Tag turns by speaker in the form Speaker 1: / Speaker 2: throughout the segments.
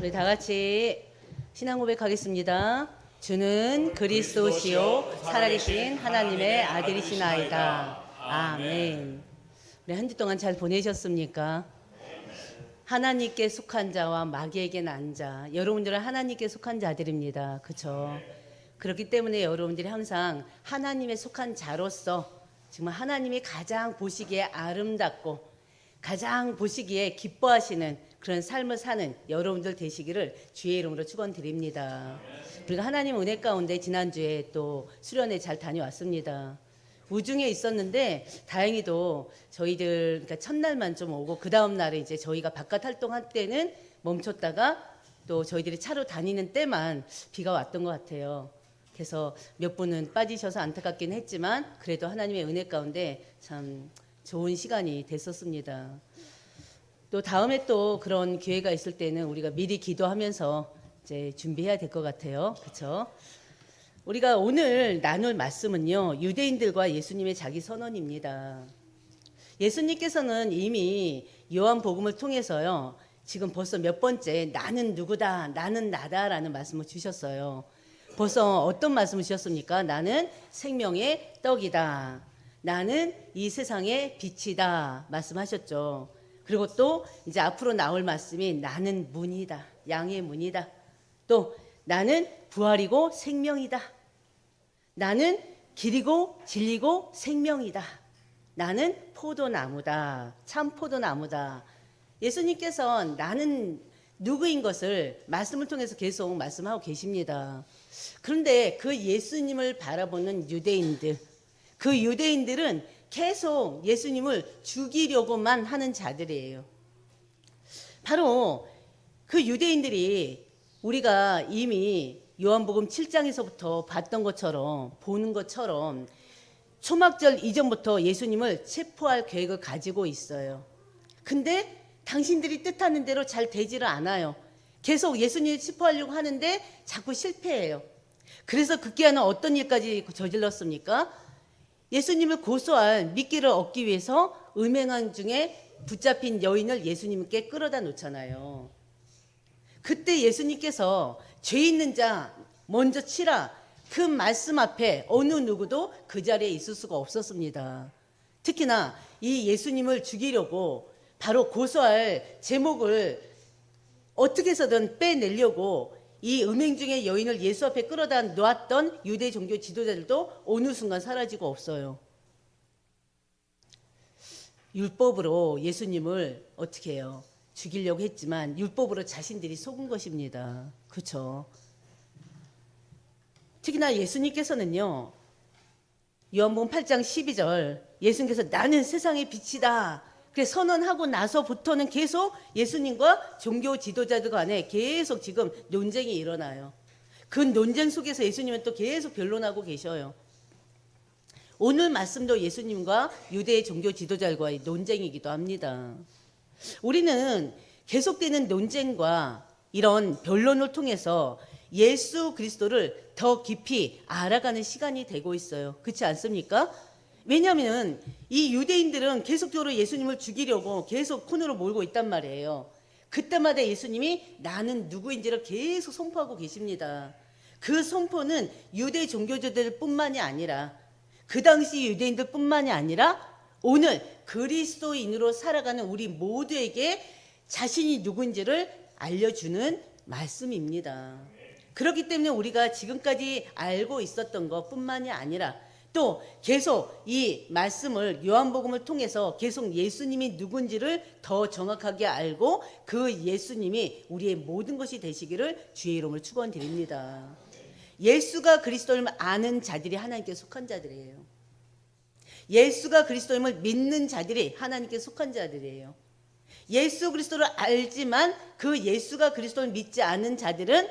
Speaker 1: 우리 다 같이 신앙 고백하겠습니다. 주는 그리스도시요 살아계신 하나님의 아들이시나이다. 아멘. 우리 한 주 동안 잘 보내셨습니까? 하나님께 속한 자와 마귀에게 난 자, 여러분들은 하나님께 속한 자들입니다. 그렇죠? 그렇기 때문에 여러분들이 항상 하나님에 속한 자로서 정말 하나님이 가장 보시기에 아름답고 가장 보시기에 기뻐하시는 그런 삶을 사는 여러분들 되시기를 주의 이름으로 축원드립니다. 우리가 하나님 은혜 가운데 지난주에 또 수련회 잘 다녀왔습니다. 우중에 있었는데 다행히도 저희들 그러니까 첫날만 좀 오고 그 다음 날에 이제 저희가 바깥 활동할 때는 멈췄다가 또 저희들이 차로 다니는 때만 비가 왔던 것 같아요. 그래서 몇 분은 빠지셔서 안타깝긴 했지만 그래도 하나님의 은혜 가운데 참 좋은 시간이 됐었습니다. 또 다음에 또 그런 기회가 있을 때는 우리가 미리 기도하면서 이제 준비해야 될 것 같아요. 그렇죠? 우리가 오늘 나눌 말씀은요, 유대인들과 예수님의 자기 선언입니다. 예수님께서는 이미 요한복음을 통해서요, 지금 벌써 몇 번째 나는 누구다, 나는 나다라는 말씀을 주셨어요. 벌써 어떤 말씀을 주셨습니까? 나는 생명의 떡이다. 나는 이 세상의 빛이다. 말씀하셨죠. 그리고 또 이제 앞으로 나올 말씀이 나는 문이다. 양의 문이다. 또 나는 부활이고 생명이다. 나는 길이고 진리고 생명이다. 나는 포도나무다. 참 포도나무다. 예수님께서 나는 누구인 것을 말씀을 통해서 계속 말씀하고 계십니다. 그런데 그 예수님을 바라보는 유대인들, 그 유대인들은 계속 예수님을 죽이려고만 하는 자들이에요. 바로 그 유대인들이 우리가 이미 요한복음 7장에서부터 봤던 것처럼 보는 것처럼 초막절 이전부터 예수님을 체포할 계획을 가지고 있어요. 근데 당신들이 뜻하는 대로 잘 되지를 않아요. 계속 예수님을 체포하려고 하는데 자꾸 실패해요. 그래서 급기야는 어떤 일까지 저질렀습니까? 예수님을 고소할 미끼를 얻기 위해서 음행한 중에 붙잡힌 여인을 예수님께 끌어다 놓잖아요. 그때 예수님께서 죄 있는 자 먼저 치라, 그 말씀 앞에 어느 누구도 그 자리에 있을 수가 없었습니다. 특히나 이 예수님을 죽이려고 바로 고소할 제목을 어떻게 해서든 빼내려고 이 음행 중에 여인을 예수 앞에 끌어다 놓았던 유대 종교 지도자들도 어느 순간 사라지고 없어요. 율법으로 예수님을 어떻게 해요? 죽이려고 했지만 율법으로 자신들이 속은 것입니다. 그렇죠? 특히나 예수님께서는요, 요한복음 8장 12절 예수님께서 나는 세상의 빛이다. 그래서 선언하고 나서부터는 계속 예수님과 종교 지도자들 간에 계속 지금 논쟁이 일어나요. 그 논쟁 속에서 예수님은 또 계속 변론하고 계셔요. 오늘 말씀도 예수님과 유대 종교 지도자들과의 논쟁이기도 합니다. 우리는 계속되는 논쟁과 이런 변론을 통해서 예수 그리스도를 더 깊이 알아가는 시간이 되고 있어요. 그렇지 않습니까? 왜냐하면 이 유대인들은 계속적으로 예수님을 죽이려고 계속 코너로 몰고 있단 말이에요. 그때마다 예수님이 나는 누구인지를 계속 선포하고 계십니다. 그 선포는 유대 종교자들 뿐만이 아니라 그 당시 유대인들 뿐만이 아니라 오늘 그리스도인으로 살아가는 우리 모두에게 자신이 누구인지를 알려주는 말씀입니다. 그렇기 때문에 우리가 지금까지 알고 있었던 것 뿐만이 아니라 또 계속 이 말씀을 요한복음을 통해서 계속 예수님이 누군지를 더 정확하게 알고 그 예수님이 우리의 모든 것이 되시기를 주의 이름으로 축원드립니다. 예수가 그리스도를 아는 자들이 하나님께 속한 자들이에요. 예수가 그리스도임을 믿는 자들이 하나님께 속한 자들이에요. 예수 그리스도를 알지만 그 예수가 그리스도를 믿지 않은 자들은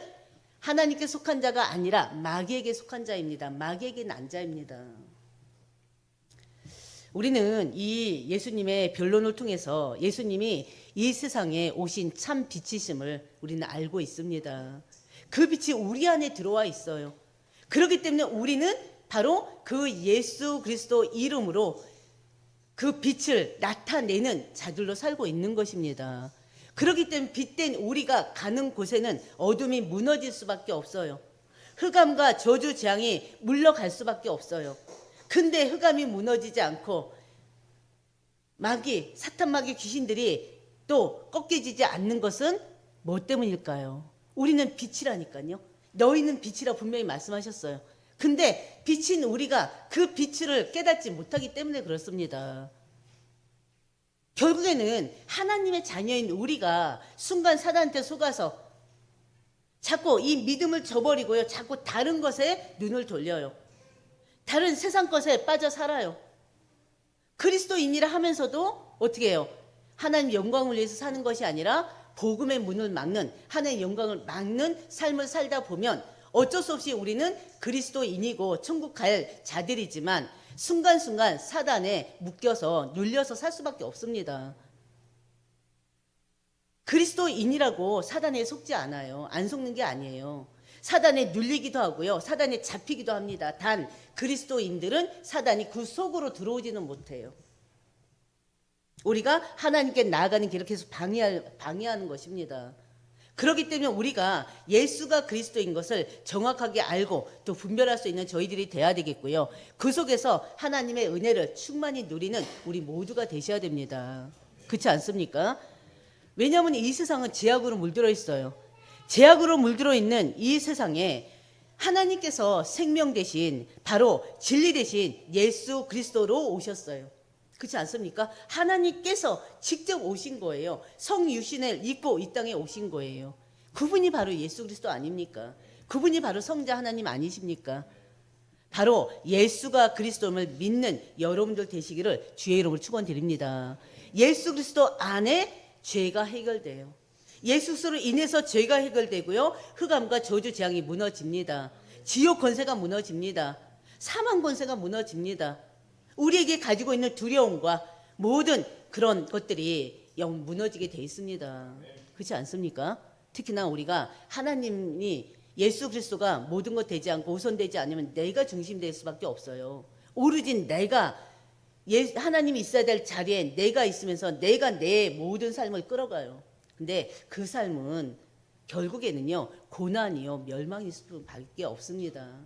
Speaker 1: 하나님께 속한 자가 아니라 마귀에게 속한 자입니다. 마귀에게 난 자입니다. 우리는 이 예수님의 변론을 통해서 예수님이 이 세상에 오신 참 빛이심을 우리는 알고 있습니다. 그 빛이 우리 안에 들어와 있어요. 그렇기 때문에 우리는 바로 그 예수 그리스도 이름으로 그 빛을 나타내는 자들로 살고 있는 것입니다. 그렇기 때문에 빛된 우리가 가는 곳에는 어둠이 무너질 수밖에 없어요. 흑암과 저주 재앙이 물러갈 수밖에 없어요. 근데 흑암이 무너지지 않고 마귀, 사탄 마귀 귀신들이 또 꺾여지지 않는 것은 뭐 때문일까요? 우리는 빛이라니까요. 너희는 빛이라 분명히 말씀하셨어요. 근데 빛인 우리가 그 빛을 깨닫지 못하기 때문에 그렇습니다. 결국에는 하나님의 자녀인 우리가 순간 사단한테 속아서 자꾸 이 믿음을 저버리고요. 자꾸 다른 것에 눈을 돌려요. 다른 세상 것에 빠져 살아요. 그리스도인이라 하면서도 어떻게 해요? 하나님 영광을 위해서 사는 것이 아니라 복음의 문을 막는, 하나님의 영광을 막는 삶을 살다 보면 어쩔 수 없이 우리는 그리스도인이고 천국 갈 자들이지만 순간순간 사단에 묶여서 눌려서 살 수밖에 없습니다. 그리스도인이라고 사단에 속지 않아요. 안 속는 게 아니에요. 사단에 눌리기도 하고요. 사단에 잡히기도 합니다. 단 그리스도인들은 사단이 그 속으로 들어오지는 못해요. 우리가 하나님께 나아가는 길을 계속 방해하는 것입니다. 그렇기 때문에 우리가 예수가 그리스도인 것을 정확하게 알고 또 분별할 수 있는 저희들이 돼야 되겠고요. 그 속에서 하나님의 은혜를 충만히 누리는 우리 모두가 되셔야 됩니다. 그렇지 않습니까? 왜냐하면 이 세상은 죄악으로 물들어 있어요. 죄악으로 물들어 있는 이 세상에 하나님께서 생명 대신 바로 진리 대신 예수 그리스도로 오셨어요. 그렇지 않습니까? 하나님께서 직접 오신 거예요. 성유신을 입고 이 땅에 오신 거예요. 그분이 바로 예수 그리스도 아닙니까? 그분이 바로 성자 하나님 아니십니까? 바로 예수가 그리스도를 믿는 여러분들 되시기를 주의 이름으로 축원드립니다. 예수 그리스도 안에 죄가 해결돼요. 예수 그리스도로 인해서 죄가 해결되고요. 흑암과 저주 재앙이 무너집니다. 지옥 권세가 무너집니다. 사망 권세가 무너집니다. 우리에게 가지고 있는 두려움과 모든 그런 것들이 영 무너지게 돼 있습니다. 그렇지 않습니까? 특히나 우리가 하나님이 예수 그리스도가 모든 것 되지 않고 우선되지 않으면 내가 중심될 수밖에 없어요. 오로지 내가 하나님이 있어야 될 자리에 내가 있으면서 내가 내 모든 삶을 끌어가요. 근데 그 삶은 결국에는요 고난이요 멸망일 수밖에 없습니다.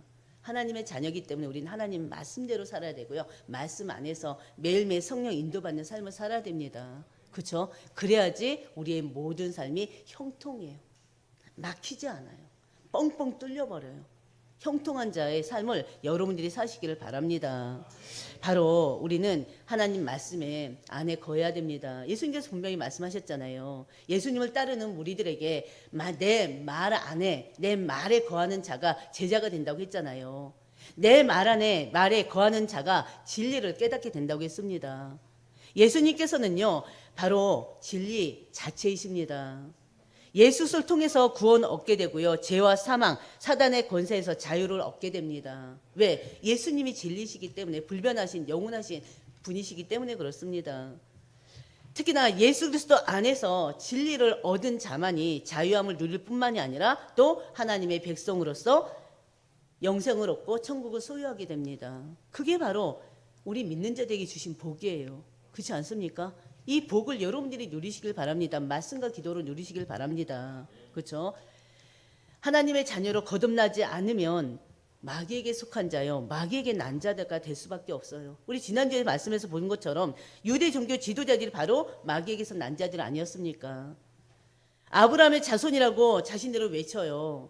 Speaker 1: 하나님의 자녀이기 때문에 우리는 하나님 말씀대로 살아야 되고요. 말씀 안에서 매일매일 성령 인도받는 삶을 살아야 됩니다. 그렇죠? 그래야지 우리의 모든 삶이 형통해요. 막히지 않아요. 뻥뻥 뚫려버려요. 형통한 자의 삶을 여러분들이 사시기를 바랍니다. 바로 우리는 하나님 말씀에 안에 거해야 됩니다. 예수님께서 분명히 말씀하셨잖아요. 예수님을 따르는 무리들에게 내 말 안에 내 말에 거하는 자가 제자가 된다고 했잖아요. 내 말 안에 말에 거하는 자가 진리를 깨닫게 된다고 했습니다. 예수님께서는요 바로 진리 자체이십니다. 예수를 통해서 구원 얻게 되고요. 죄와 사망, 사단의 권세에서 자유를 얻게 됩니다. 왜? 예수님이 진리시기 때문에 불변하신 영원하신 분이시기 때문에 그렇습니다. 특히나 예수 그리스도 안에서 진리를 얻은 자만이 자유함을 누릴 뿐만이 아니라 또 하나님의 백성으로서 영생을 얻고 천국을 소유하게 됩니다. 그게 바로 우리 믿는 자들에게 주신 복이에요. 그렇지 않습니까? 이 복을 여러분들이 누리시길 바랍니다. 말씀과 기도로 누리시길 바랍니다. 그렇죠? 하나님의 자녀로 거듭나지 않으면 마귀에게 속한 자요, 마귀에게 난 자가 될 수밖에 없어요. 우리 지난주에 말씀에서 본 것처럼 유대 종교 지도자들이 바로 마귀에게서 난 자들 아니었습니까? 아브라함의 자손이라고 자신들을 외쳐요.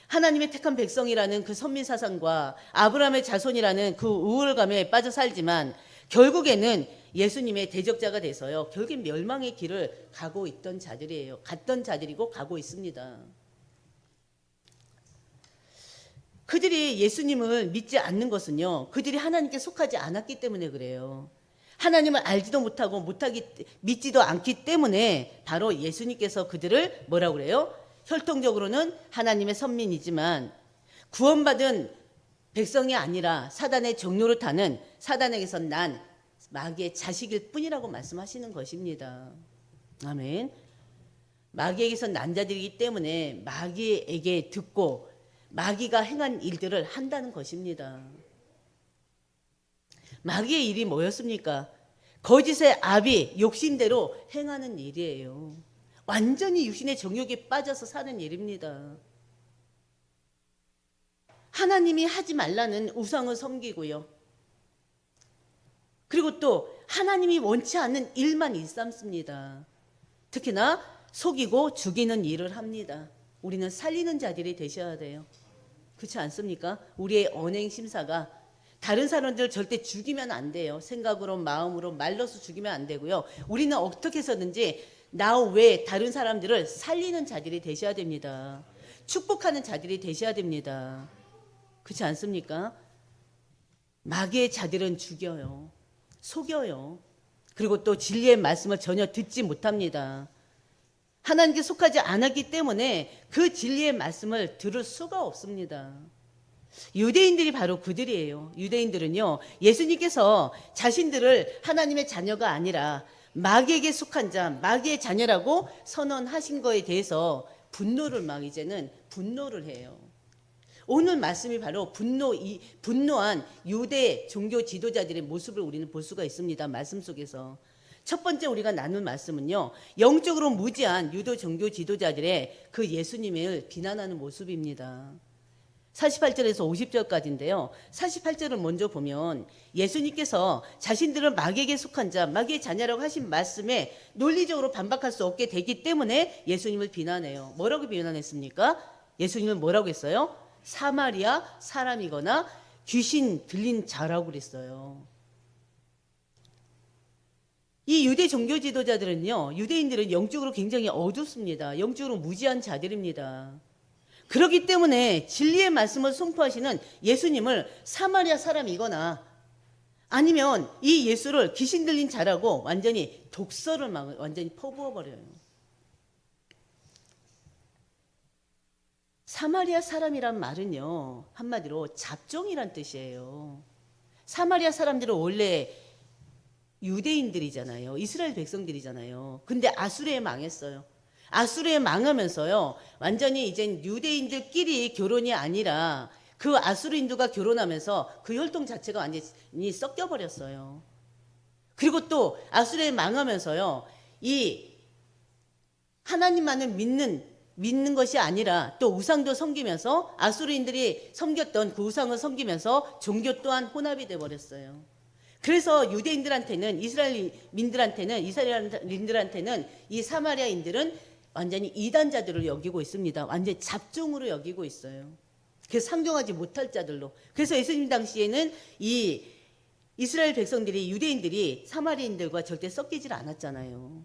Speaker 1: 하나님의 택한 백성이라는 그 선민 사상과 아브라함의 자손이라는 그 우월감에 빠져 살지만 결국에는 예수님의 대적자가 돼서요. 결국엔 멸망의 길을 가고 있던 자들이에요. 갔던 자들이고 가고 있습니다. 그들이 예수님을 믿지 않는 것은요. 그들이 하나님께 속하지 않았기 때문에 그래요. 하나님을 알지도 못하고 믿지도 않기 때문에 바로 예수님께서 그들을 뭐라고 그래요? 혈통적으로는 하나님의 선민이지만 구원받은 백성이 아니라 사단의 종로를 타는 사단에게서 난 마귀의 자식일 뿐이라고 말씀하시는 것입니다. 아멘. 마귀에게서 난 자들이기 때문에 마귀에게 듣고 마귀가 행한 일들을 한다는 것입니다. 마귀의 일이 뭐였습니까? 거짓의 압이 욕심대로 행하는 일이에요. 완전히 육신의 정욕에 빠져서 사는 일입니다. 하나님이 하지 말라는 우상을 섬기고요. 그리고 또 하나님이 원치 않는 일만 일삼습니다. 특히나 속이고 죽이는 일을 합니다. 우리는 살리는 자들이 되셔야 돼요. 그렇지 않습니까? 우리의 언행 심사가 다른 사람들을 절대 죽이면 안 돼요. 생각으로, 마음으로, 말로서 죽이면 안 되고요. 우리는 어떻게 해서든지 나 외에 다른 사람들을 살리는 자들이 되셔야 됩니다. 축복하는 자들이 되셔야 됩니다. 그렇지 않습니까? 마귀의 자들은 죽여요. 속여요. 그리고 또 진리의 말씀을 전혀 듣지 못합니다. 하나님께 속하지 않았기 때문에 그 진리의 말씀을 들을 수가 없습니다. 유대인들이 바로 그들이에요. 유대인들은요, 예수님께서 자신들을 하나님의 자녀가 아니라 마귀에게 속한 자, 마귀의 자녀라고 선언하신 거에 대해서 이제는 분노를 해요. 오늘 말씀이 바로 분노한 유대 종교 지도자들의 모습을 우리는 볼 수가 있습니다. 말씀 속에서. 첫 번째 우리가 나눈 말씀은요, 영적으로 무지한 유대 종교 지도자들의 그 예수님을 비난하는 모습입니다. 48절에서 50절까지인데요. 48절을 먼저 보면 예수님께서 자신들은 마귀에게 속한 자, 마귀의 자녀라고 하신 말씀에 논리적으로 반박할 수 없게 되기 때문에 예수님을 비난해요. 뭐라고 비난했습니까? 예수님은 뭐라고 했어요? 사마리아 사람이거나 귀신 들린 자라고 그랬어요. 이 유대 종교 지도자들은요, 유대인들은 영적으로 굉장히 어둡습니다. 영적으로 무지한 자들입니다. 그렇기 때문에 진리의 말씀을 선포하시는 예수님을 사마리아 사람이거나 아니면 이 예수를 귀신 들린 자라고 완전히 독설을 완전히 퍼부어 버려요. 사마리아 사람이란 말은요, 한마디로 잡종이란 뜻이에요. 사마리아 사람들은 원래 유대인들이잖아요. 이스라엘 백성들이잖아요. 근데 아수르에 망했어요. 아수르에 망하면서요, 완전히 이젠 유대인들끼리 결혼이 아니라 그 아수르인들과 결혼하면서 그 혈통 자체가 완전히 섞여버렸어요. 그리고 또 아수르에 망하면서요, 이 하나님만을 믿는 것이 아니라 또 우상도 섬기면서 아수르인들이 섬겼던 그 우상을 섬기면서 종교 또한 혼합이 돼버렸어요. 그래서 유대인들한테는 이스라엘인들한테는 이 사마리아인들은 완전히 이단자들을 여기고 있습니다. 완전히 잡종으로 여기고 있어요. 그래서 상종하지 못할 자들로. 그래서 예수님 당시에는 이 이스라엘 백성들이 유대인들이 사마리아인들과 절대 섞이질 않았잖아요.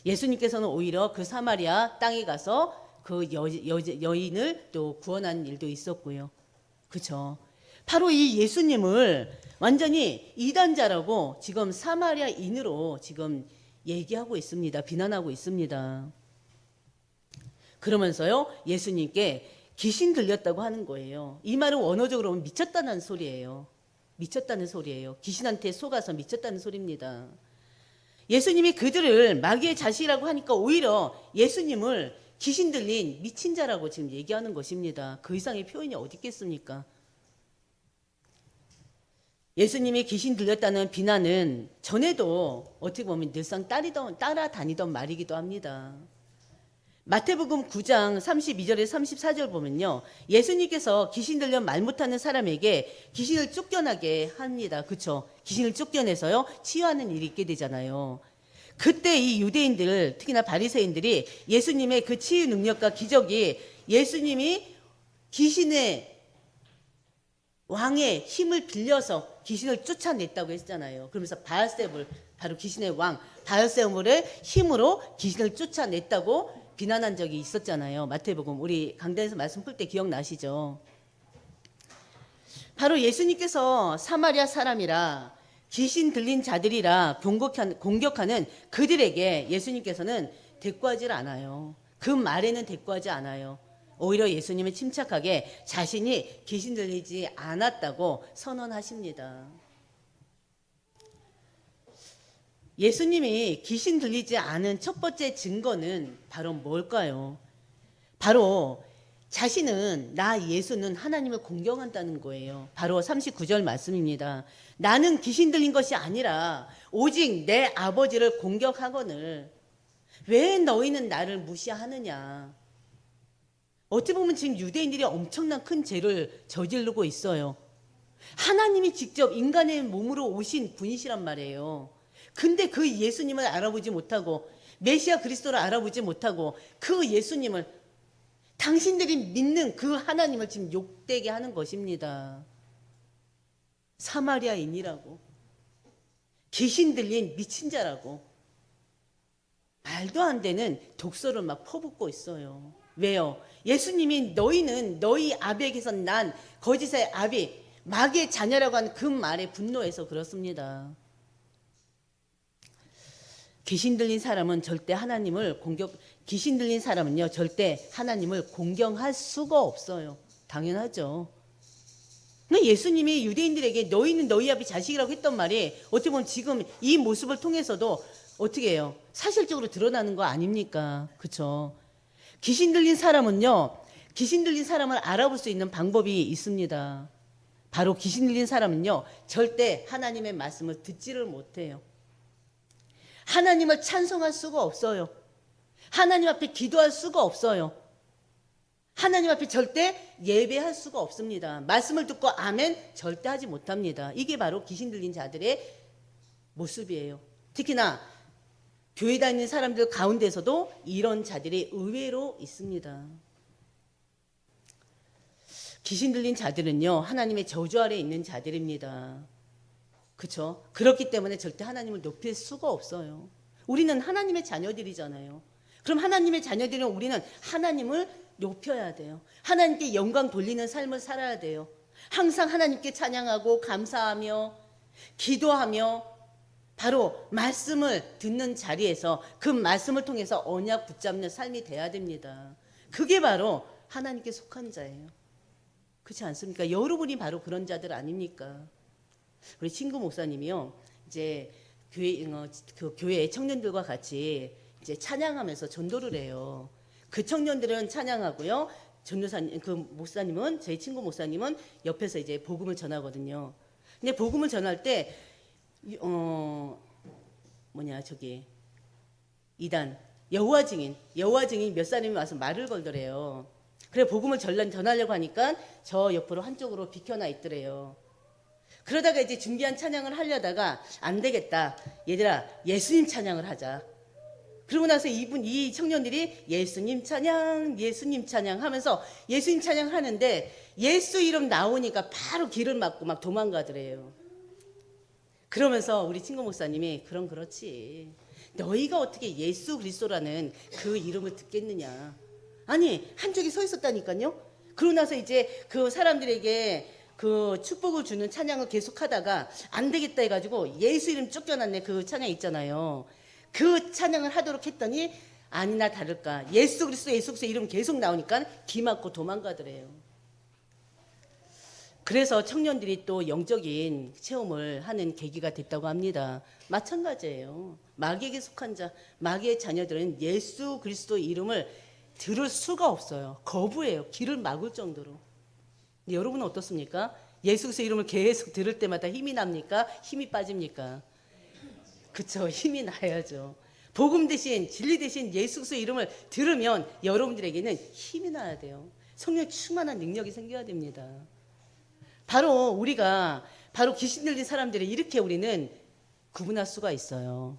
Speaker 1: 예수님께서는 오히려 그 사마리아 땅에 가서 그 여인을 또 구원하는 일도 있었고요. 그렇죠. 바로 이 예수님을 완전히 이단자라고 지금 사마리아인으로 지금 얘기하고 있습니다. 비난하고 있습니다. 그러면서요, 예수님께 귀신 들렸다고 하는 거예요. 이 말은 원어적으로 보면 미쳤다는 소리예요. 미쳤다는 소리예요. 귀신한테 속아서 미쳤다는 소리입니다. 예수님이 그들을 마귀의 자식이라고 하니까 오히려 예수님을 귀신 들린 미친 자라고 지금 얘기하는 것입니다. 그 이상의 표현이 어디 있겠습니까? 예수님이 귀신 들렸다는 비난은 전에도 어떻게 보면 늘상 따라다니던 말이기도 합니다. 마태복음 9장 32절에 34절 보면요, 예수님께서 귀신 들려 말 못하는 사람에게 귀신을 쫓겨나게 합니다. 그렇죠? 귀신을 쫓겨내서요 치유하는 일이 있게 되잖아요. 그때 이 유대인들, 특히나 바리새인들이 예수님의 그 치유 능력과 기적이 예수님이 귀신의 왕의 힘을 빌려서 귀신을 쫓아냈다고 했잖아요. 그러면서 바알세불, 바로 귀신의 왕 바알세불의 힘으로 귀신을 쫓아냈다고 비난한 적이 있었잖아요. 마태복음 우리 강단에서 말씀 풀 때 기억나시죠? 바로 예수님께서 사마리아 사람이라 귀신 들린 자들이라 공격하는 그들에게 예수님께서는 대꾸하지 않아요. 그 말에는 대꾸하지 않아요. 오히려 예수님은 침착하게 자신이 귀신 들리지 않았다고 선언하십니다. 예수님이 귀신 들리지 않은 첫 번째 증거는 바로 뭘까요? 바로 자신은, 나 예수는 하나님을 공경한다는 거예요. 바로 39절 말씀입니다. 나는 귀신 들린 것이 아니라 오직 내 아버지를 공격하거늘. 왜 너희는 나를 무시하느냐? 어떻게 보면 지금 유대인들이 엄청난 큰 죄를 저지르고 있어요. 하나님이 직접 인간의 몸으로 오신 분이시란 말이에요. 근데 그 예수님을 알아보지 못하고 메시아 그리스도를 알아보지 못하고 그 예수님을 당신들이 믿는 그 하나님을 지금 욕되게 하는 것입니다. 사마리아인이라고, 귀신 들린 미친 자라고, 말도 안 되는 독설을 막 퍼붓고 있어요. 왜요? 예수님이 너희는 너희 아비에게서 난 거짓의 아비, 마귀의 자녀라고 하는 그 말에 분노해서 그렇습니다. 귀신 들린 사람은 절대 하나님을 귀신 들린 사람은요, 절대 하나님을 공경할 수가 없어요. 당연하죠. 근데 예수님이 유대인들에게 너희는 너희 아비 자식이라고 했던 말이 어떻게 보면 지금 이 모습을 통해서도 어떻게 해요? 사실적으로 드러나는 거 아닙니까? 그렇죠? 귀신 들린 사람은요, 귀신 들린 사람을 알아볼 수 있는 방법이 있습니다. 바로 귀신 들린 사람은요, 절대 하나님의 말씀을 듣지를 못해요. 하나님을 찬송할 수가 없어요. 하나님 앞에 기도할 수가 없어요. 하나님 앞에 절대 예배할 수가 없습니다. 말씀을 듣고 아멘 절대 하지 못합니다. 이게 바로 귀신 들린 자들의 모습이에요. 특히나 교회 다니는 사람들 가운데서도 이런 자들이 의외로 있습니다. 귀신 들린 자들은요, 하나님의 저주 아래에 있는 자들입니다. 그렇죠? 그렇기 때문에 절대 하나님을 높일 수가 없어요. 우리는 하나님의 자녀들이잖아요. 그럼 하나님의 자녀들은 우리는 하나님을 높여야 돼요. 하나님께 영광 돌리는 삶을 살아야 돼요. 항상 하나님께 찬양하고 감사하며 기도하며 바로 말씀을 듣는 자리에서 그 말씀을 통해서 언약 붙잡는 삶이 돼야 됩니다. 그게 바로 하나님께 속한 자예요. 그렇지 않습니까? 여러분이 바로 그런 자들 아닙니까? 우리 친구 목사님이요, 이제 교회 청년들과 같이 이제 찬양하면서 전도를 해요. 그 청년들은 찬양하고요, 전도사님, 그 목사님은, 저희 친구 목사님은 옆에서 이제 복음을 전하거든요. 근데 복음을 전할 때, 이단, 여호와 증인 몇 사람이 와서 말을 걸더래요. 그래, 복음을 전하려고 하니까 저 옆으로 한쪽으로 비켜나 있더래요. 그러다가 이제 준비한 찬양을 하려다가 안 되겠다. 얘들아, 예수님 찬양을 하자. 그러고 나서 이 청년들이 예수님 찬양 하면서 예수님 찬양 하는데 예수 이름 나오니까 바로 길을 막고 막 도망가더래요. 그러면서 우리 친구 목사님이 그럼 그렇지. 너희가 어떻게 예수 그리스도라는 그 이름을 듣겠느냐. 아니, 한쪽에 서 있었다니까요. 그러고 나서 이제 그 사람들에게 그 축복을 주는 찬양을 계속 하다가 안 되겠다 해가지고 예수 이름 쫓겨났네. 그 찬양 있잖아요. 그 찬양을 하도록 했더니 아니나 다를까 예수 그리스도 이름 계속 나오니까 기 맞고 도망가더래요. 그래서 청년들이 또 영적인 체험을 하는 계기가 됐다고 합니다. 마찬가지예요. 마귀에게 속한 자, 마귀의 자녀들은 예수 그리스도 이름을 들을 수가 없어요. 거부해요. 귀를 막을 정도로. 여러분은 어떻습니까? 예수 그리스도 이름을 계속 들을 때마다 힘이 납니까? 힘이 빠집니까? 그쵸, 힘이 나야죠. 복음 대신 진리 대신 예수 그리스도 이름을 들으면 여러분들에게는 힘이 나야 돼요. 성령 충만한 능력이 생겨야 됩니다. 바로 우리가 바로 귀신 들린 사람들을 이렇게 우리는 구분할 수가 있어요.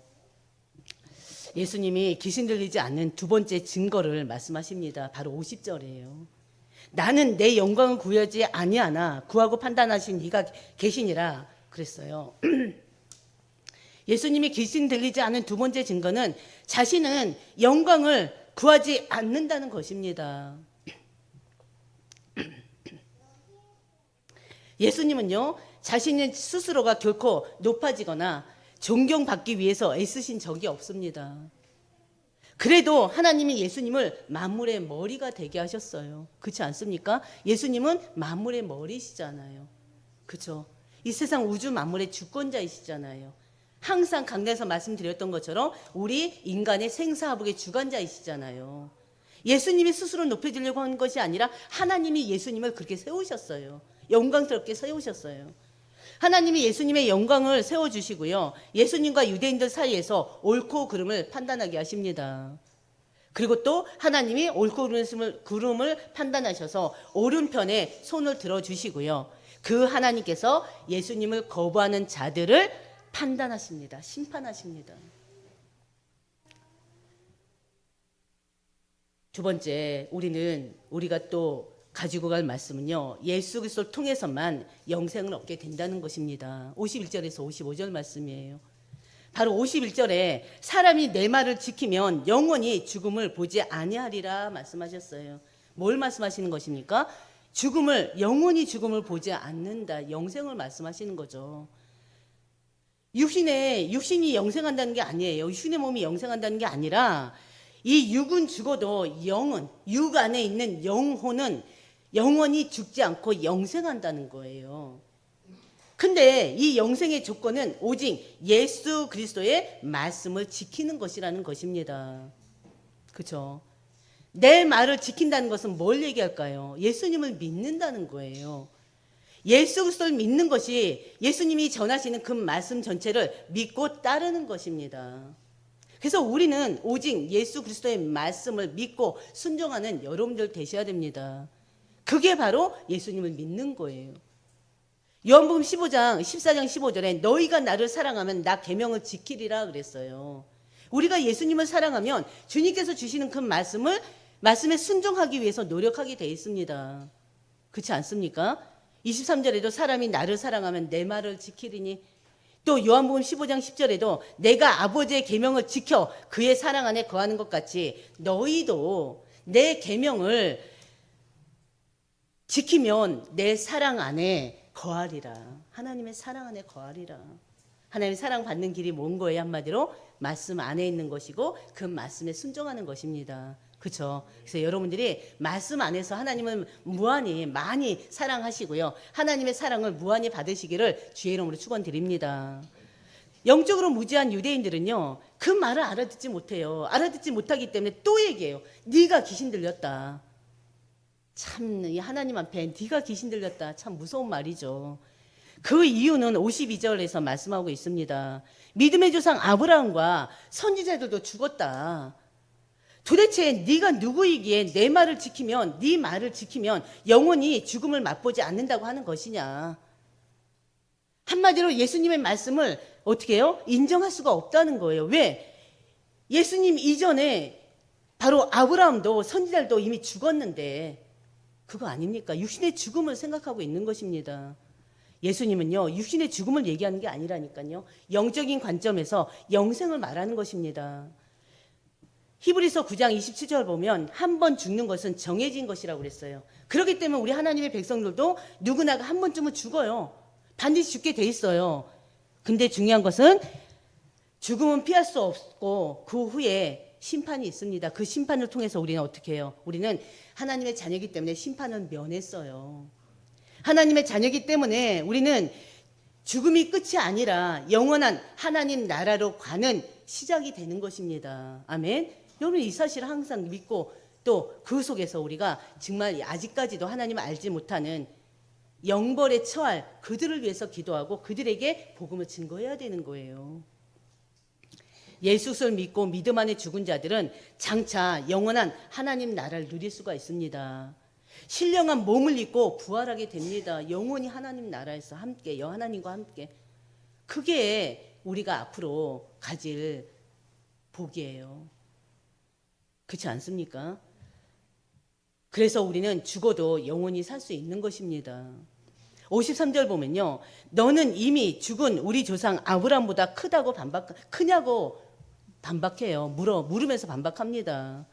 Speaker 1: 예수님이 귀신 들리지 않는 두 번째 증거를 말씀하십니다. 바로 50절이에요. 나는 내 영광을 구하지 아니하나 구하고 판단하신 이가 계시니라 그랬어요. 예수님이 귀신 들리지 않은 두 번째 증거는 자신은 영광을 구하지 않는다는 것입니다. 예수님은요, 자신의 스스로가 결코 높아지거나 존경받기 위해서 애쓰신 적이 없습니다. 그래도 하나님이 예수님을 만물의 머리가 되게 하셨어요. 그렇지 않습니까? 예수님은 만물의 머리시잖아요. 그렇죠? 이 세상 우주 만물의 주권자이시잖아요. 항상 강단에서 말씀드렸던 것처럼 우리 인간의 생사화복의 주관자이시잖아요. 예수님이 스스로 높여지려고 한 것이 아니라 하나님이 예수님을 그렇게 세우셨어요. 영광스럽게 세우셨어요. 하나님이 예수님의 영광을 세워주시고요. 예수님과 유대인들 사이에서 옳고 그름을 판단하게 하십니다. 그리고 또 하나님이 옳고 그름을 판단하셔서 오른편에 손을 들어주시고요. 그 하나님께서 예수님을 거부하는 자들을 판단하십니다. 심판하십니다. 두 번째, 우리가 또 가지고 갈 말씀은요, 예수 그리스도를 통해서만 영생을 얻게 된다는 것입니다. 51절에서 55절 말씀이에요. 바로 51절에 사람이 내 말을 지키면 영원히 죽음을 보지 아니하리라 말씀하셨어요. 뭘 말씀하시는 것입니까? 영원히 죽음을 보지 않는다. 영생을 말씀하시는 거죠. 육신이 영생한다는 게 아니에요. 육신의 몸이 영생한다는 게 아니라 이 육은 죽어도 육 안에 있는 영혼은 영원히 죽지 않고 영생한다는 거예요. 근데 이 영생의 조건은 오직 예수 그리스도의 말씀을 지키는 것이라는 것입니다. 그렇죠? 내 말을 지킨다는 것은 뭘 얘기할까요? 예수님을 믿는다는 거예요. 예수 그리스도를 믿는 것이 예수님이 전하시는 그 말씀 전체를 믿고 따르는 것입니다. 그래서 우리는 오직 예수 그리스도의 말씀을 믿고 순종하는 여러분들 되셔야 됩니다. 그게 바로 예수님을 믿는 거예요. 요한복음 14장 15절에 너희가 나를 사랑하면 나 계명을 지키리라 그랬어요. 우리가 예수님을 사랑하면 주님께서 주시는 그 말씀에 순종하기 위해서 노력하게 돼 있습니다. 그렇지 않습니까? 23절에도 사람이 나를 사랑하면 내 말을 지키리니, 또 요한복음 15장 10절에도 내가 아버지의 계명을 지켜 그의 사랑 안에 거하는 것 같이 너희도 내 계명을 지키면 내 사랑 안에 거하리라. 하나님의 사랑 안에 거하리라. 하나님의 사랑 받는 길이 뭔 거예요? 한마디로 말씀 안에 있는 것이고 그 말씀에 순종하는 것입니다. 그렇죠? 그래서 여러분들이 말씀 안에서 하나님을 무한히 많이 사랑하시고요. 하나님의 사랑을 무한히 받으시기를 주의 이름으로 축원드립니다. 영적으로 무지한 유대인들은요, 그 말을 알아듣지 못해요. 알아듣지 못하기 때문에 또 얘기해요. 네가 귀신 들렸다. 참, 이 하나님 앞에 네가 귀신 들렸다. 참 무서운 말이죠. 그 이유는 52절에서 말씀하고 있습니다. 믿음의 조상 아브라함과 선지자들도 죽었다. 도대체 네가 누구이기에 내 말을 지키면, 네 말을 지키면 영원히 죽음을 맛보지 않는다고 하는 것이냐. 한마디로 예수님의 말씀을 어떻게 해요? 인정할 수가 없다는 거예요. 왜? 예수님 이전에 바로 아브라함도 선지자들도 이미 죽었는데 그거 아닙니까? 육신의 죽음을 생각하고 있는 것입니다. 예수님은요, 육신의 죽음을 얘기하는 게 아니라니까요. 영적인 관점에서 영생을 말하는 것입니다. 히브리서 9장 27절 보면 한 번 죽는 것은 정해진 것이라고 그랬어요. 그렇기 때문에 우리 하나님의 백성들도 누구나 한 번쯤은 죽어요. 반드시 죽게 돼 있어요. 근데 중요한 것은 죽음은 피할 수 없고 그 후에 심판이 있습니다. 그 심판을 통해서 우리는 어떻게 해요? 우리는 하나님의 자녀이기 때문에 심판은 면했어요. 하나님의 자녀이기 때문에 우리는 죽음이 끝이 아니라 영원한 하나님 나라로 가는 시작이 되는 것입니다. 아멘. 여러분 이 사실을 항상 믿고 또 그 속에서 우리가 정말 아직까지도 하나님을 알지 못하는 영벌에 처할 그들을 위해서 기도하고 그들에게 복음을 증거해야 되는 거예요. 예수를 믿고 믿음 안에 죽은 자들은 장차 영원한 하나님 나라를 누릴 수가 있습니다. 신령한 몸을 입고 부활하게 됩니다. 영원히 하나님 나라에서 함께, 하나님과 함께. 그게 우리가 앞으로 가질 복이에요. 그렇지 않습니까? 그래서 우리는 죽어도 영원히 살 수 있는 것입니다. 53절 보면요, 너는 이미 죽은 우리 조상 아브라함보다 크냐고 반박해요. 물으면서 반박합니다.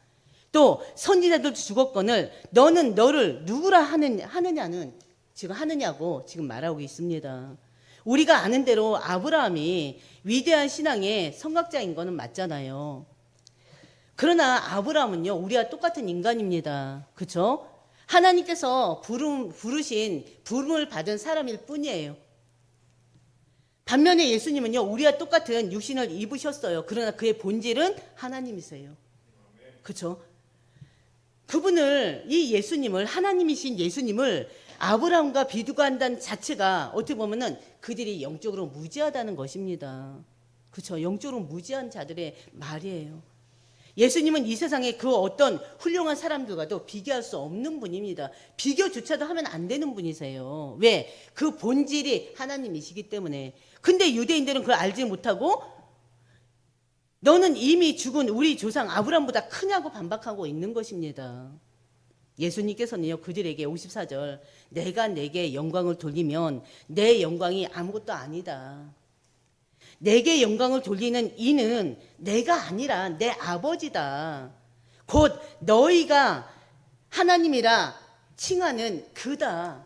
Speaker 1: 또 선지자들도 죽었거늘 너는 너를 누구라 하느냐는 지금 하느냐고 지금 말하고 있습니다. 우리가 아는 대로 아브라함이 위대한 신앙의 성각자인 거는 맞잖아요. 그러나 아브라함은요, 우리와 똑같은 인간입니다. 그렇죠? 하나님께서 부름을 받은 사람일 뿐이에요. 반면에 예수님은요, 우리와 똑같은 육신을 입으셨어요. 그러나 그의 본질은 하나님이세요. 그렇죠? 이 예수님을, 하나님이신 예수님을 아브라함과 비교한다는 자체가 어떻게 보면은 그들이 영적으로 무지하다는 것입니다. 그렇죠? 영적으로 무지한 자들의 말이에요. 예수님은 이 세상에 그 어떤 훌륭한 사람들과도 비교할 수 없는 분입니다. 비교조차도 하면 안 되는 분이세요. 왜? 그 본질이 하나님이시기 때문에. 근데 유대인들은 그걸 알지 못하고 너는 이미 죽은 우리 조상 아브라함보다 크냐고 반박하고 있는 것입니다. 예수님께서는요, 그들에게 54절, 내가 내게 영광을 돌리면 내 영광이 아무것도 아니다. 내게 영광을 돌리는 이는 내가 아니라 내 아버지다. 곧 너희가 하나님이라 칭하는 그다.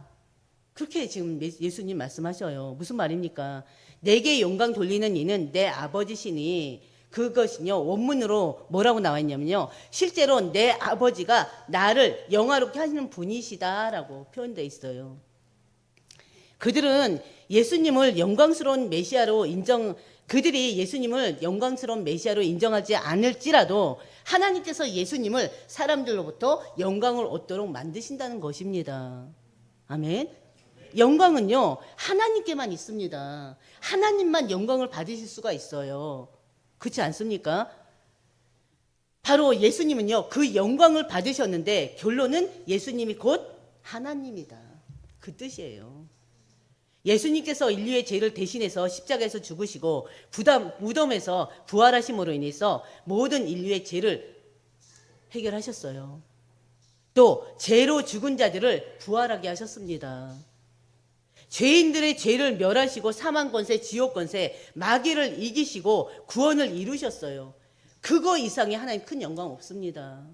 Speaker 1: 그렇게 지금 예수님 말씀하셔요. 무슨 말입니까? 내게 영광 돌리는 이는 내 아버지시니, 그것은요, 원문으로 뭐라고 나와 있냐면요, 실제로 내 아버지가 나를 영화롭게 하시는 분이시다라고 표현되어 있어요. 그들은 예수님을 영광스러운 메시아로 그들이 예수님을 영광스러운 메시아로 인정하지 않을지라도 하나님께서 예수님을 사람들로부터 영광을 얻도록 만드신다는 것입니다. 아멘. 영광은요, 하나님께만 있습니다. 하나님만 영광을 받으실 수가 있어요. 그렇지 않습니까? 바로 예수님은요, 그 영광을 받으셨는데 결론은 예수님이 곧 하나님이다. 그 뜻이에요. 예수님께서 인류의 죄를 대신해서 십자가에서 죽으시고 무덤에서 부활하심으로 인해서 모든 인류의 죄를 해결하셨어요. 또 죄로 죽은 자들을 부활하게 하셨습니다. 죄인들의 죄를 멸하시고 사망 권세, 지옥 권세, 마귀를 이기시고 구원을 이루셨어요. 그거 이상의 하나님 큰 영광 없습니다.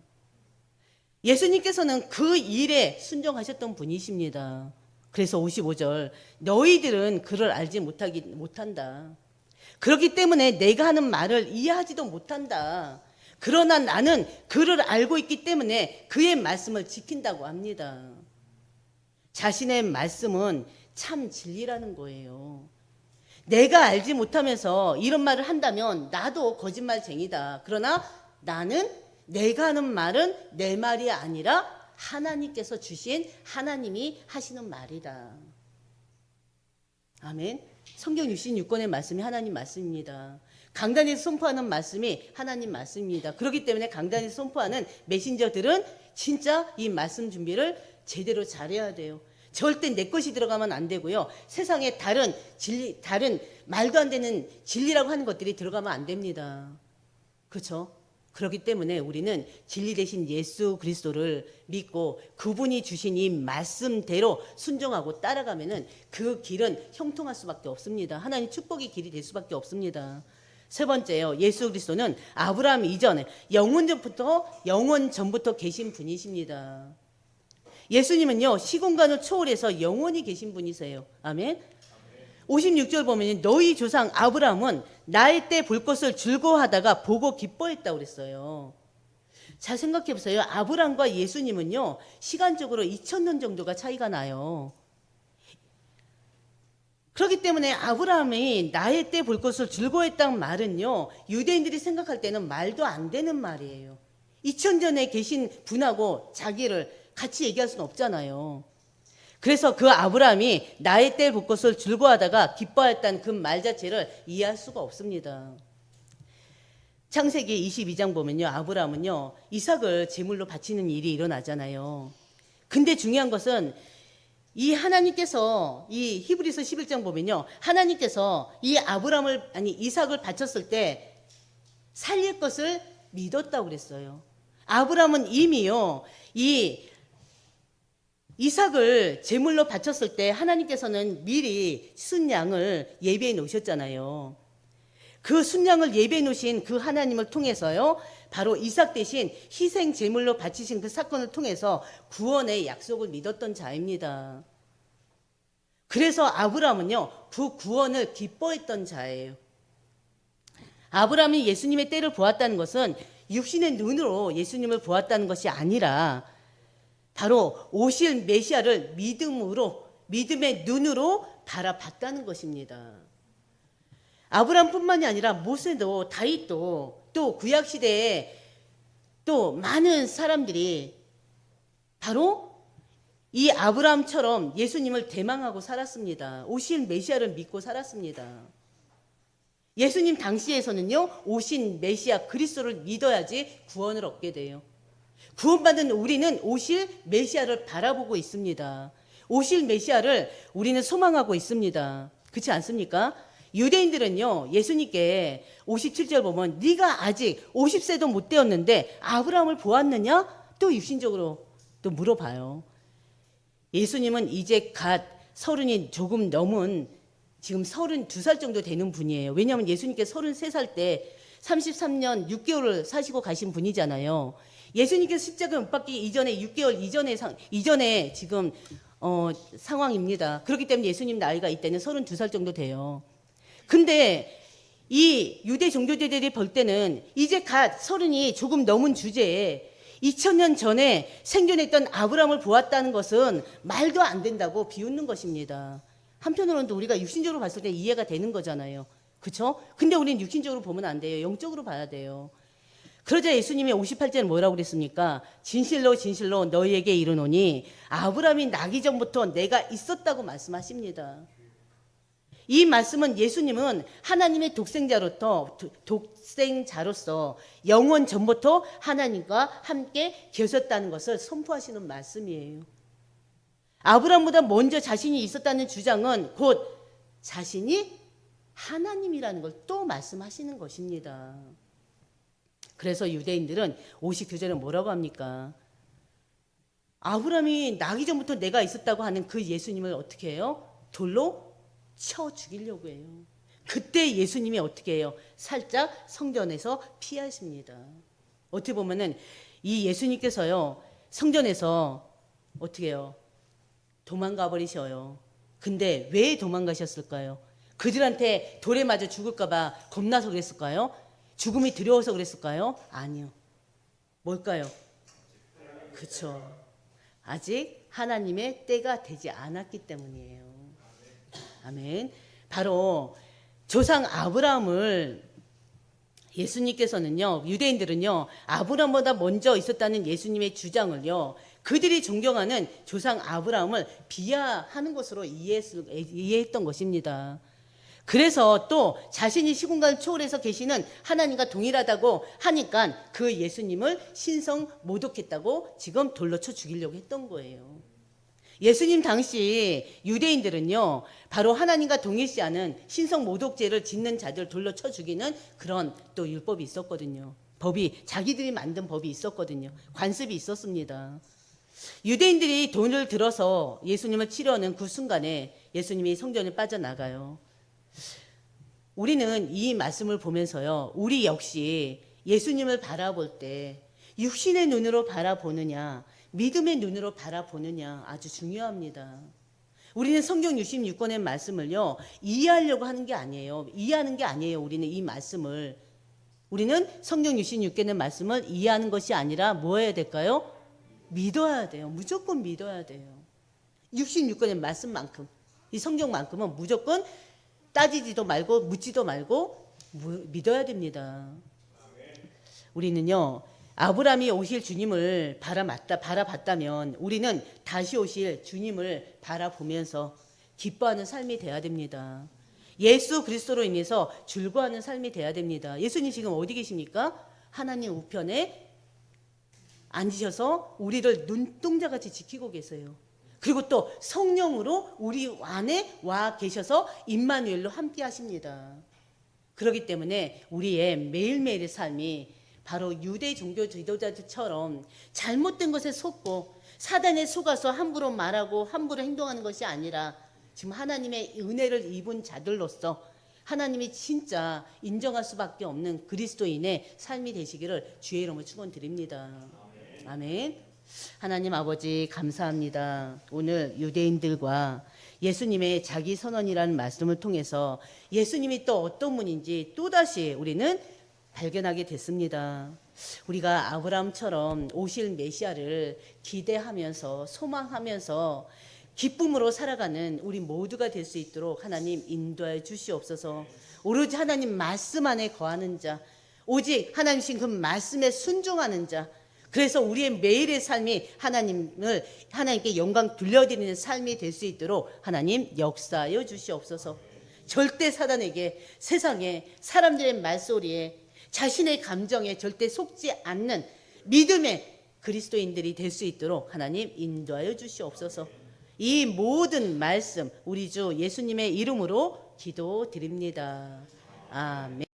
Speaker 1: 예수님께서는 그 일에 순종하셨던 분이십니다. 그래서 55절, 너희들은 그를 알지 못한다. 그렇기 때문에 내가 하는 말을 이해하지도 못한다. 그러나 나는 그를 알고 있기 때문에 그의 말씀을 지킨다고 합니다. 자신의 말씀은 참 진리라는 거예요. 내가 알지 못하면서 이런 말을 한다면 나도 거짓말쟁이다. 그러나 나는 내가 하는 말은 내 말이 아니라 하나님께서 주신, 하나님이 하시는 말이다. 아멘. 성경 66권의 말씀이 하나님 말씀입니다. 강단에서 선포하는 말씀이 하나님 말씀입니다. 그렇기 때문에 강단에서 선포하는 메신저들은 진짜 이 말씀 준비를 제대로 잘해야 돼요. 절대 내 것이 들어가면 안 되고요. 세상에 다른 진리, 다른 말도 안 되는 진리라고 하는 것들이 들어가면 안 됩니다. 그렇죠? 그렇기 때문에 우리는 진리 대신 예수 그리스도를 믿고 그분이 주신 이 말씀대로 순종하고 따라가면은 그 길은 형통할 수밖에 없습니다. 하나님 축복의 길이 될 수밖에 없습니다. 세 번째요. 예수 그리스도는 아브라함 이전에 영원 전부터 계신 분이십니다. 예수님은요, 시공간을 초월해서 영원히 계신 분이세요. 아멘. 56절 보면 너희 조상 아브라함은 나의 때 볼 것을 즐거워하다가 보고 기뻐했다고 그랬어요. 잘 생각해 보세요. 아브라함과 예수님은요, 시간적으로 2000년 정도가 차이가 나요. 그렇기 때문에 아브라함이 나의 때 볼 것을 즐거워했다는 말은요, 유대인들이 생각할 때는 말도 안 되는 말이에요. 2000전에 계신 분하고 자기를 같이 얘기할 수는 없잖아요. 그래서 그 아브라함이 나의 때 볼 것을 즐거워하다가 기뻐했다는 그 말 자체를 이해할 수가 없습니다. 창세기 22장 보면요, 아브라함은요, 이삭을 제물로 바치는 일이 일어나잖아요. 근데 중요한 것은 이 하나님께서 이 히브리서 11장 보면요, 하나님께서 이 이삭을 바쳤을 때 살릴 것을 믿었다고 그랬어요. 아브라함은 이미요, 이 이삭을 제물로 바쳤을 때 하나님께서는 미리 순양을 예비해 놓으셨잖아요. 그 순양을 예비해 놓으신 그 하나님을 통해서요, 바로 이삭 대신 희생 제물로 바치신 그 사건을 통해서 구원의 약속을 믿었던 자입니다. 그래서 아브라함은요, 그 구원을 기뻐했던 자예요. 아브라함이 예수님의 때를 보았다는 것은 육신의 눈으로 예수님을 보았다는 것이 아니라 바로 오실 메시아를 믿음의 눈으로 바라봤다는 것입니다. 아브라함뿐만이 아니라 모세도, 다윗도, 또 구약시대에 또 많은 사람들이 바로 이 아브라함처럼 예수님을 대망하고 살았습니다. 오실 메시아를 믿고 살았습니다. 예수님 당시에서는요, 오신 메시아 그리스도를 믿어야지 구원을 얻게 돼요. 구원받은 우리는 오실 메시아를 바라보고 있습니다. 오실 메시아를 우리는 소망하고 있습니다. 그렇지 않습니까? 유대인들은요, 예수님께 57절 보면 네가 아직 50세도 못 되었는데 아브라함을 보았느냐? 또 육신적으로 또 물어봐요. 예수님은 이제 갓 30이 조금 넘은 지금 32살 정도 되는 분이에요. 왜냐하면 예수님께 33살 때 33년 6개월을 사시고 가신 분이잖아요. 예수님께서 십자가 못 박기 이전에 6개월 이전에 지금 상황입니다. 그렇기 때문에 예수님 나이가 이때는 32살 정도 돼요. 근데 이 유대 종교제들이 볼 때는 이제 갓 30이 조금 넘은 주제에 2000년 전에 생존했던 아브라함을 보았다는 것은 말도 안 된다고 비웃는 것입니다. 한편으로는 또 우리가 육신적으로 봤을 때 이해가 되는 거잖아요. 그렇죠? 근데 우리는 육신적으로 보면 안 돼요. 영적으로 봐야 돼요. 그러자 예수님이 58절에 뭐라고 그랬습니까? 진실로 진실로 너희에게 이르노니 아브라함이 나기 전부터 내가 있었다고 말씀하십니다. 이 말씀은 예수님은 하나님의 독생자로서 영원 전부터 하나님과 함께 계셨다는 것을 선포하시는 말씀이에요. 아브라함보다 먼저 자신이 있었다는 주장은 곧 자신이 하나님이라는 걸 또 말씀하시는 것입니다. 그래서 유대인들은 59절에 뭐라고 합니까? 아브라함이 나기 전부터 내가 있었다고 하는 그 예수님을 어떻게 해요? 돌로 쳐 죽이려고 해요. 그때 예수님이 어떻게 해요? 살짝 성전에서 피하십니다. 어떻게 보면은 이 예수님께서요, 성전에서 어떻게 해요? 도망가 버리셔요. 근데 왜 도망가셨을까요? 그들한테 돌에 맞아 죽을까봐 겁나서 그랬을까요? 죽음이 두려워서 그랬을까요? 아니요. 뭘까요? 그렇죠. 아직 하나님의 때가 되지 않았기 때문이에요. 아멘. 바로 조상 아브라함을 예수님께서는요, 유대인들은요, 아브라함보다 먼저 있었다는 예수님의 주장을요, 그들이 존경하는 조상 아브라함을 비하하는 것으로 이해했던 것입니다. 그래서 또 자신이 시공간을 초월해서 계시는 하나님과 동일하다고 하니까 그 예수님을 신성 모독했다고 지금 돌로 쳐 죽이려고 했던 거예요. 예수님 당시 유대인들은요, 바로 하나님과 동일시하는 신성 모독죄를 짓는 자들 돌로 쳐 죽이는 그런 또 율법이 있었거든요. 자기들이 만든 법이 있었거든요. 관습이 있었습니다. 유대인들이 돈을 들어서 예수님을 치려는 그 순간에 예수님이 성전에 빠져나가요. 우리는 이 말씀을 보면서요, 우리 역시 예수님을 바라볼 때 육신의 눈으로 바라보느냐, 믿음의 눈으로 바라보느냐 아주 중요합니다. 우리는 성경 66권의 말씀을요, 이해하려고 하는 게 아니에요. 이해하는 게 아니에요. 우리는 이 말씀을. 우리는 성경 66권의 말씀을 이해하는 것이 아니라 뭐 해야 될까요? 믿어야 돼요. 무조건 믿어야 돼요. 66권의 말씀만큼, 이 성경만큼은 무조건 따지지도 말고 묻지도 말고 믿어야 됩니다. 우리는요, 아브라함이 오실 주님을 바라봤다면 우리는 다시 오실 주님을 바라보면서 기뻐하는 삶이 돼야 됩니다. 예수 그리스도로 인해서 즐거워하는 삶이 돼야 됩니다. 예수님 지금 어디 계십니까? 하나님 우편에 앉으셔서 우리를 눈동자같이 지키고 계세요. 그리고 또 성령으로 우리 안에 와 계셔서 임마누엘로 함께 하십니다. 그렇기 때문에 우리의 매일매일의 삶이 바로 유대 종교 지도자들처럼 잘못된 것에 속고 사단에 속아서 함부로 말하고 함부로 행동하는 것이 아니라 지금 하나님의 은혜를 입은 자들로서 하나님이 진짜 인정할 수밖에 없는 그리스도인의 삶이 되시기를 주의 이름으로 축원드립니다. 아멘. 하나님 아버지 감사합니다. 오늘 유대인들과 예수님의 자기 선언이라는 말씀을 통해서 예수님이 또 어떤 분인지 또다시 우리는 발견하게 됐습니다. 우리가 아브라함처럼 오실 메시아를 기대하면서 소망하면서 기쁨으로 살아가는 우리 모두가 될 수 있도록 하나님 인도하여 주시옵소서. 오로지 하나님 말씀 안에 거하는 자, 오직 하나님신 그 말씀에 순종하는 자, 그래서 우리의 매일의 삶이 하나님께 영광 돌려드리는 삶이 될 수 있도록 하나님 역사하여 주시옵소서. 절대 사단에게, 세상에, 사람들의 말소리에, 자신의 감정에 절대 속지 않는 믿음의 그리스도인들이 될 수 있도록 하나님 인도하여 주시옵소서. 이 모든 말씀 우리 주 예수님의 이름으로 기도드립니다. 아멘.